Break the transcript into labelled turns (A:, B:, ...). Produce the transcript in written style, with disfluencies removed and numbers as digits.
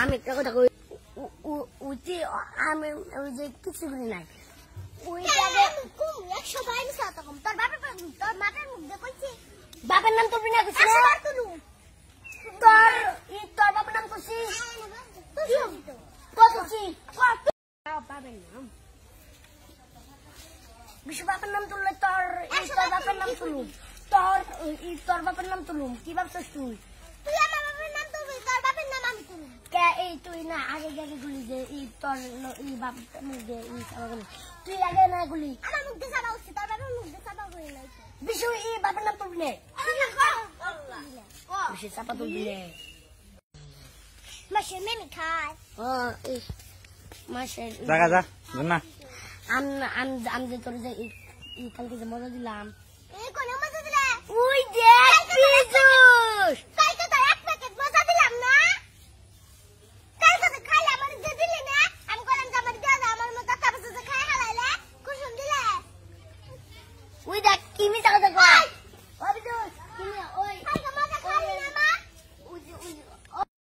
A: আমি একটা কথা কই উঠি আমি ওই যে কিছু করি নাই বাবার নাম তুলবি না তোর বাবার নাম করছি বিশ্ব বাবার নাম তুললে তোর বাবার নাম তুলুম তোর বাবার নাম তুলুম কি ভাবছিস তুই এই তুই না আগে আগে গুলি যে তোর বাপ তুই আগে না গুলি বিশ্ব বাবার নাম তুলবি না বিশ্ব চাপা তুলবি না মাসে মেমি খায় মাসে না আমি যে তোর যে কালকে যে মজা দিলাম ওই দেখ